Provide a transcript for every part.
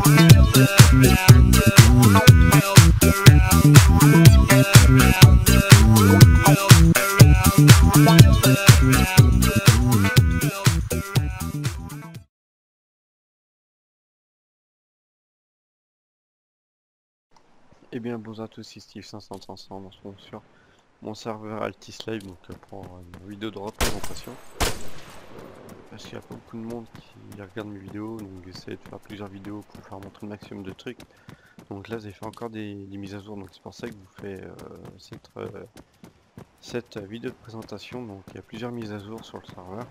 Et bien bonjour à tous, ici Steve500 on se retrouve sur mon serveur Altis Live donc pour une vidéo de représentation parce qu'il n'y a pas beaucoup de monde qui regarde mes vidéos, donc j'essaie de faire plusieurs vidéos pour faire montrer le maximum de trucs. Donc là j'ai fait encore des mises à jour, donc c'est pour ça que je vous fais cette vidéo de présentation. Donc il y a plusieurs mises à jour sur le serveur,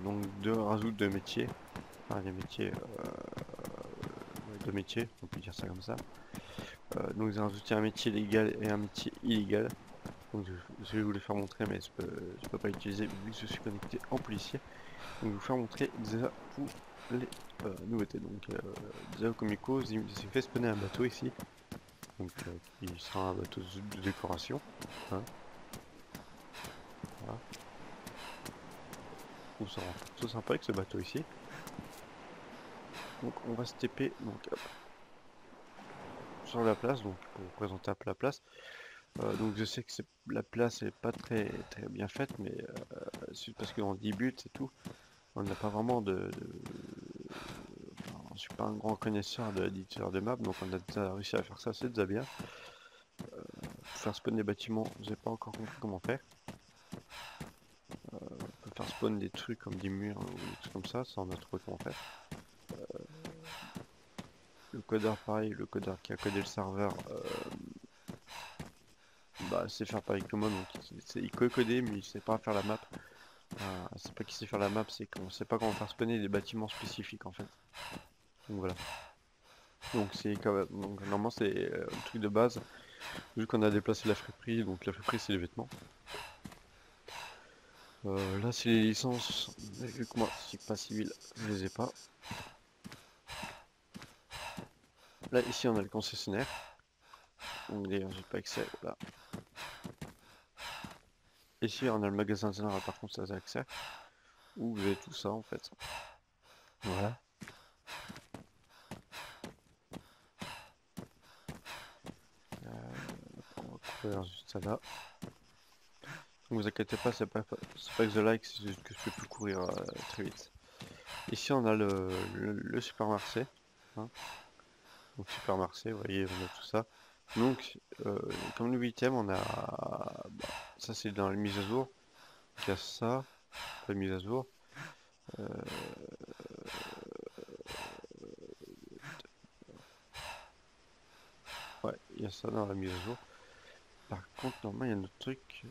donc de rajout de métiers, enfin des métiers on peut dire ça comme ça. Donc j'ai rajouté un métier légal et un métier illégal. Donc je vais vous les faire montrer, mais je peux pas l'utiliser vu que je suis connecté en policier. Donc je vais vous faire montrer déjà pour les nouveautés. Donc déjà au Comico, j'ai fait spawner un bateau ici. Donc qui sera un bateau de décoration. Hein. Voilà. Je trouve ça plutôt sympa avec ce bateau ici. Donc on va se TP donc, hop, sur la place, donc pour présenter un peu la place. Donc je sais que la place est pas très bien faite, mais c'est parce que dans 10 buts et tout, on n'a pas vraiment enfin, je suis pas un grand connaisseur de l'éditeur de map, donc on a déjà réussi à faire ça, c'est déjà bien. Pour faire spawn des bâtiments, j'ai pas encore compris comment faire. On peut faire spawn des trucs comme des murs ou des trucs comme ça on a trouvé comment faire. Le codeur pareil, le codeur qui a codé le serveur, bah c'est faire pareil que moi, donc il peut coder mais il sait pas faire la map. C'est pas qu'il sait faire la map, c'est qu'on sait pas comment faire spawner des bâtiments spécifiques en fait. Donc voilà. Donc c'est donc normalement c'est le truc de base. Vu qu'on a déplacé la friperie, donc la friperie c'est les vêtements. Là c'est les licences, mais vu que moi je suis pas civil, je les ai pas. Là ici on a le concessionnaire. Donc d'ailleurs j'ai pas accès, voilà. Ici on a le magasin général, par contre ça j'ai accès. Où vous avez tout ça en fait. Voilà. On va couper juste ça là. Donc vous inquiétez pas, c'est pas que je like, c'est juste que je peux plus courir très vite. Ici on a le supermarché. Hein. Donc supermarché, vous voyez, on a tout ça. Donc comme le 8ème, on a bah, ça c'est dans les mises à jour. Donc il y a ça, la mise à jour. Ouais, il y a ça dans la mise à jour. Par contre, normalement il y a un autre truc.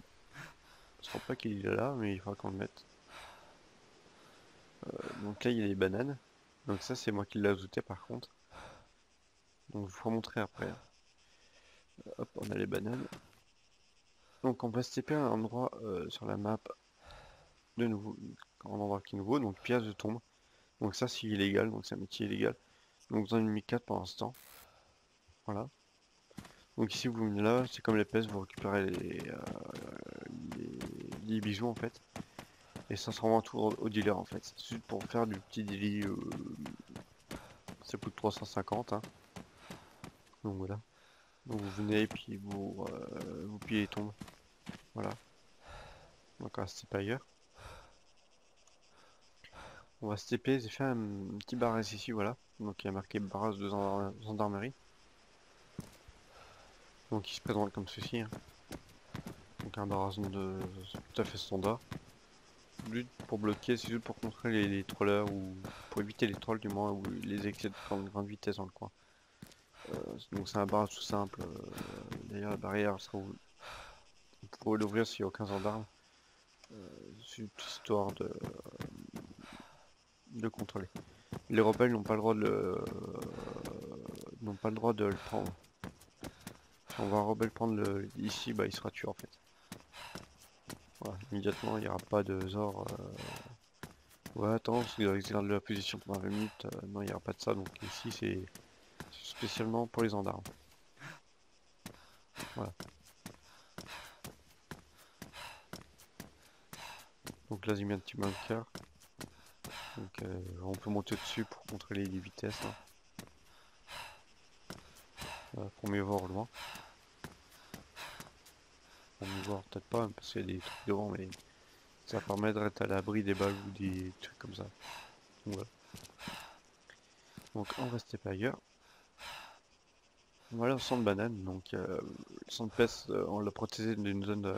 Je crois pas qu'il est là, mais il faudra qu'on le mette. Donc là il y a les bananes. Donc ça c'est moi qui l'ai ajouté par contre. Donc je vous remontrer après. Hop, on a les bananes. Donc on va se TP à un endroit sur la map de nouveau, un endroit qui est nouveau, donc pièce de tombe. Donc ça c'est illégal, donc c'est un métier illégal. Donc vous en avez mis 4 pour l'instant. Voilà. Donc ici vous venez là, c'est comme les pèses, vous récupérez les bijoux en fait. Et ça se rend tout au dealer en fait. C'est juste pour faire du petit daily. Ça coûte 350. Hein. Donc voilà. Donc vous venez et puis vous pillez les tombes. Voilà. Donc on va se TP ailleurs. On va se TP, j'ai fait un petit barrage ici, voilà. Donc il y a marqué barrage de gendarmerie. Donc il se présente comme ceci. Hein. Donc un barrage tout à fait standard. But pour bloquer, c'est juste pour contrôler les trollers ou pour éviter les trolls du moins ou les excès de grande vitesse dans le coin. Donc c'est un barrage tout simple. D'ailleurs la barrière sera vous pourrez l'ouvrir s'il n'y a aucun gendarme. C'est histoire de contrôler. Les rebelles n'ont pas le droit de le prendre. Si on voit un rebelle prendre ici, bah il sera tué en fait. Voilà, immédiatement il n'y aura pas de genre. Ouais, attends, parce qu'il garde la position pendant 20 minutes. Non, il n'y aura pas de ça. Donc ici c'est spécialement pour les gendarmes. Voilà. Donc là j'ai mis un petit bunker. Donc on peut monter dessus pour contrôler les vitesses. Hein. pour mieux voir au loin. Pour mieux voir peut-être pas, parce qu'il y a des trucs devant, mais ça permet d'être à l'abri des balles ou des trucs comme ça. Donc, voilà. Donc on va stepper ailleurs. Voilà le centre banane, donc le centre peste, on l'a protégé d'une zone,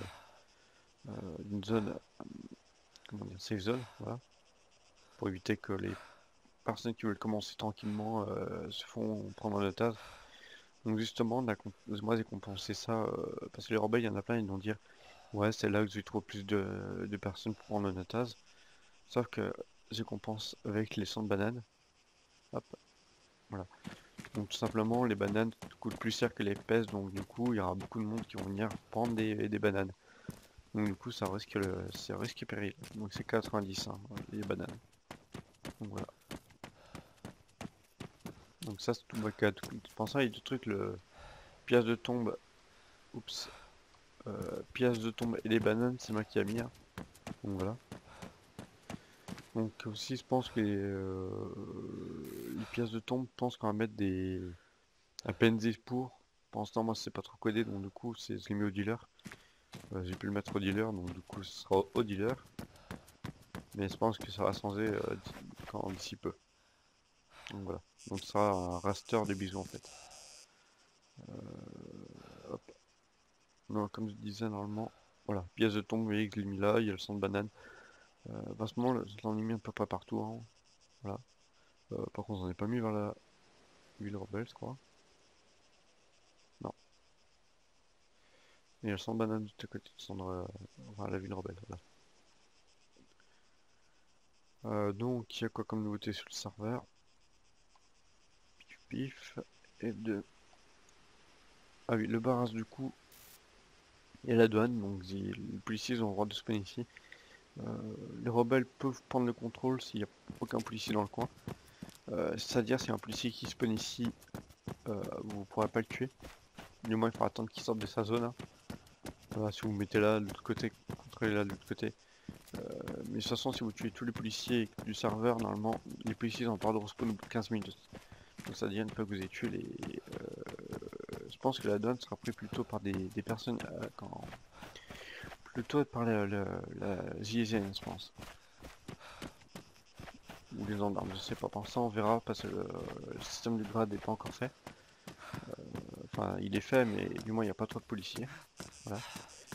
comment dire, safe zone, voilà, pour éviter que les personnes qui veulent commencer tranquillement se font prendre en otage. Donc justement, moi j'ai compensé ça, parce que les rebelles, il y en a plein, ils vont dire, ouais, c'est là que je trouve plus de personnes pour prendre en otage. Sauf que je compense avec les centres bananes. Hop, voilà. Donc tout simplement, les bananes coûtent plus cher que les pèses, donc du coup, il y aura beaucoup de monde qui vont venir prendre des bananes. Donc du coup, c'est risque et péril. Donc c'est 90, hein, les bananes. Donc voilà. Donc ça, c'est tout ma cas. Pensant à deux trucs, le pièce de tombe, oups, pièce de tombe et les bananes, c'est moi qui ai mis, hein. Donc voilà. Donc aussi, je pense que les pièces de tombe, je pense qu'on va mettre un PNZ pour l'instant, moi, c'est pas trop codé, donc du coup, je l'ai mis au dealer. J'ai pu le mettre au dealer, donc du coup, ce sera au dealer. Mais je pense que ça va changer d'ici peu. Donc voilà. Donc ça sera un raster de bisous en fait. Hop. Donc, comme je disais normalement, voilà, pièce de tombe, vous voyez que je l'ai mis là, il y a le sang de banane. Vastement, je l'en ai mis un peu pas partout, hein. Voilà. Par contre, j'en ai pas mis vers la ville rebelle, je crois. Non. Il y a le sang de banane de ce côté de vers la ville rebelle. Voilà. Donc, il y a quoi comme nouveauté sur le serveur? Pif pif. Et de. Ah oui, le barrage du coup. Et la douane, donc les policiers ont le droit de spawn ici. Les rebelles peuvent prendre le contrôle s'il n'y a aucun policier dans le coin. C'est-à-dire si un policier qui spawn ici, vous ne pourrez pas le tuer. Du moins il faudra attendre qu'il sorte de sa zone, hein. Voilà, si vous mettez là de l'autre côté, contrôlez là de l'autre côté. Mais de toute façon si vous tuez tous les policiers du serveur, normalement les policiers ont pas le droit de respawn au bout de 15 minutes. Donc ça dit une fois que vous avez tué les... je pense que la douane sera prise plutôt par des personnes plutôt par la GIGN, je pense. Ou les gendarmes, je sais pas. Pour ça, on verra parce que le système de grade n'est pas encore fait. Enfin, il est fait, mais du moins, il n'y a pas trop de policiers. Voilà.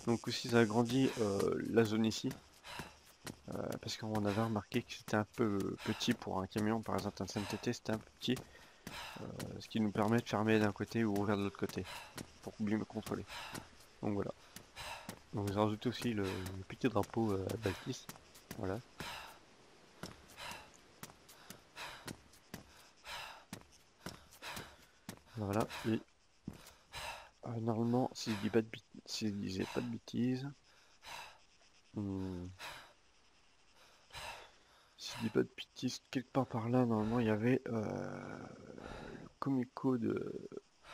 Donc aussi, ça agrandit la zone ici. Parce qu'on avait remarqué que c'était un peu petit pour un camion, par exemple un CNTT, c'était un peu petit. Ce qui nous permet de fermer d'un côté ou ouvrir de l'autre côté, pour bien me contrôler. Donc voilà. Donc j'ai rajouté aussi le petit drapeau d'Altis. Voilà. Voilà. Et normalement, si je disais pas de bêtises, hmm, si je dis pas de bêtises, quelque part par là, normalement, il y avait le Comico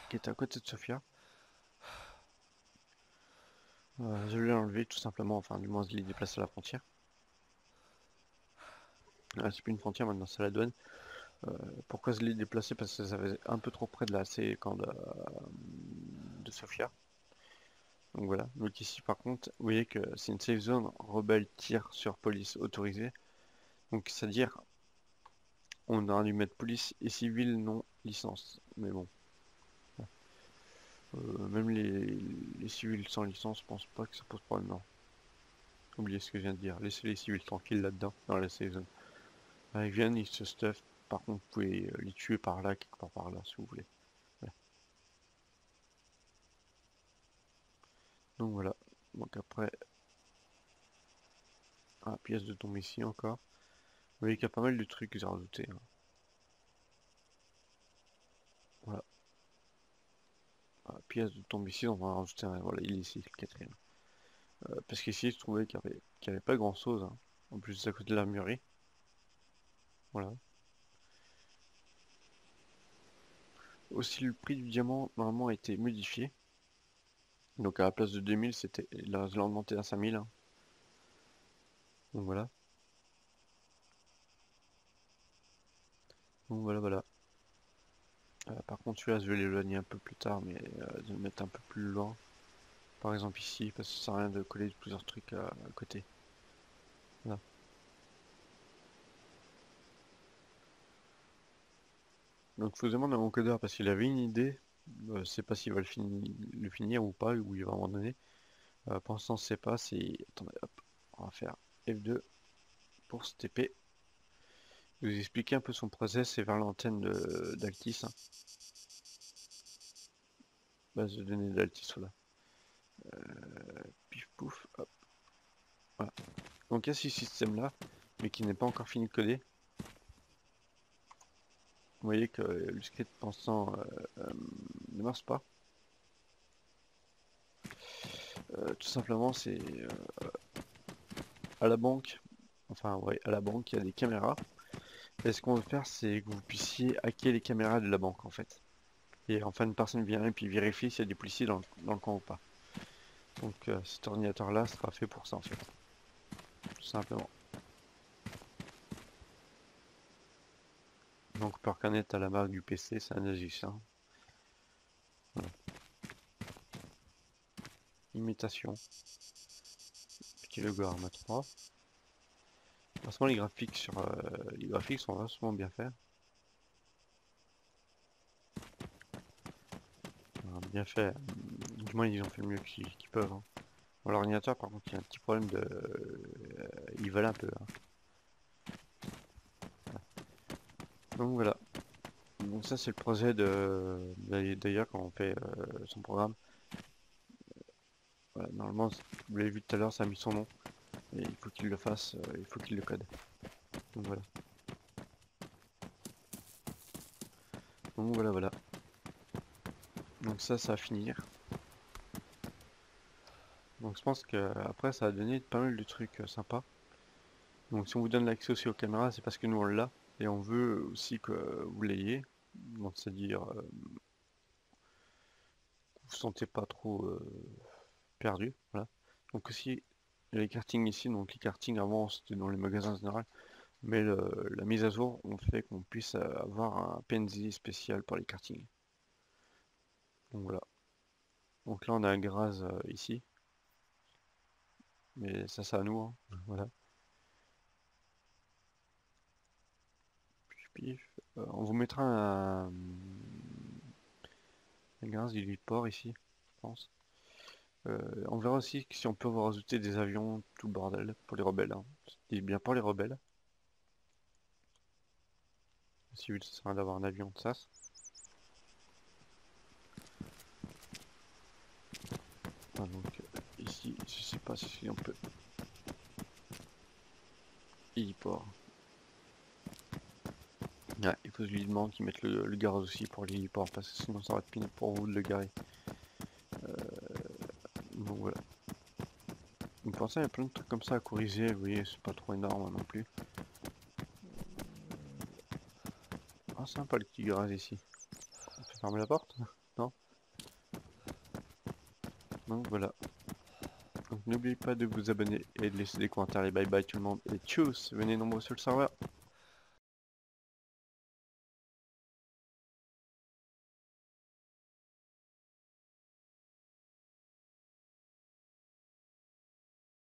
qui était à côté de Sofia. Je l'ai enlevé tout simplement, enfin, du moins, je l'ai déplacé à la frontière. Ah, c'est plus une frontière maintenant, c'est la douane. Pourquoi je l'ai déplacé? Parce que ça faisait un peu trop près de la C-camp de Sofia. Donc voilà. Donc ici, par contre, vous voyez que c'est une safe zone rebelle tir sur police autorisée. Donc, c'est-à-dire, on aurait dû mettre police et civil non licence. Mais bon. Même les civils sans licence, je pense pas que ça pose problème, non. Oubliez ce que je viens de dire. Laissez les civils tranquilles là-dedans, dans la safe zone. Ils viennent, ils se stuff. Par contre, vous pouvez les tuer par là, quelque part par là, si vous voulez. Voilà. Donc voilà. Donc après, pièce de tombe ici encore. Vous voyez qu'il y a pas mal de trucs que j'ai rajouté, hein. Voilà. Pièce de tombe ici, on va en rajouter un. Voilà, il est ici, le quatrième. Parce qu'ici, je trouvais qu'il y avait pas grand chose, hein. En plus, à côté de l'armurerie. Voilà. Aussi, le prix du diamant, normalement, a été modifié. Donc, à la place de 2000, là, je l'ai augmenté à 5000, hein. Donc, voilà. Donc, voilà, voilà. Par contre celui-là je vais l'éloigner un peu plus tard, mais de le mettre un peu plus loin. Par exemple ici, parce que ça sert à rien de coller plusieurs trucs à côté. Voilà. Donc faut demander à mon codeur parce qu'il avait une idée. Je sais pas s'il va le finir ou pas, ou il va abandonner. Pour l'instant, je sais pas si... Attendez, hop, on va faire F2 pour se TP. Je vais vous expliquer un peu son process, c'est vers l'antenne d'Altis. Hein. Base de données d'Altis, voilà. Pif pouf, hop. Voilà. Donc il y a ce système-là, mais qui n'est pas encore fini de coder. Vous voyez que le script pensant ne marche pas. Tout simplement, c'est à la banque. Enfin, ouais, à la banque, il y a des caméras. Et ce qu'on veut faire, c'est que vous puissiez hacker les caméras de la banque, en fait. Et enfin, une personne vient et puis vérifie s'il y a des policiers dans le coin ou pas. Donc, cet ordinateur-là sera fait pour ça, en fait. Tout simplement. Donc, on peut reconnaître à la marque du PC, c'est un Asus. Hein. Voilà. Imitation. Petit logo Arma 3. Franchement, les graphiques sont vachement bien faits. Enfin, bien fait. Du moins, ils ont fait le mieux qu'ils peuvent. Hein. Bon, l'ordinateur, par contre, il y a un petit problème de... il vole un peu. Hein. Donc voilà. Donc ça, c'est le projet d'ailleurs quand on fait son programme. Voilà, normalement, vous l'avez vu tout à l'heure, ça a mis son nom. Et il faut qu'il le fasse, il faut qu'il le code. Donc voilà. Donc voilà, voilà. Donc ça va finir. Donc je pense qu'après, ça a donné pas mal de trucs sympas. Donc si on vous donne l'accès aussi aux caméras, c'est parce que nous on l'a. Et on veut aussi que vous l'ayez. Donc c'est-à-dire, vous vous sentez pas trop perdu. Voilà. Donc aussi, il y a les kartings ici. Donc les kartings avant c'était dans les magasins en général. Mais la mise à jour, on fait qu'on puisse avoir un PNJ spécial pour les kartings. Donc voilà. Donc là on a un Graz ici. Mais ça c'est à nous. Hein. Voilà. Pif, pif. On vous mettra un Graz du port ici, je pense. On verra aussi si on peut vous rajouter des avions, tout le bordel, pour les rebelles. Hein. Je dis bien pour les rebelles. Si vous ça sert d'avoir un avion de SAS. Ah, donc ici, je sais pas si on peut. Héliport. Ouais, il faut que je lui demande qu'ils mettent le garage aussi pour l'héliport, parce que sinon ça va être pin pour vous de le garer. Donc voilà. Donc pour ça, il y a plein de trucs comme ça à corriger, vous voyez, c'est pas trop énorme non plus. Ah, sympa le petit garage ici. On peut fermer la porte? Non? Donc voilà. Donc n'oubliez pas de vous abonner et de laisser des commentaires et bye bye tout le monde. Et tchuss, venez nombreux sur le serveur.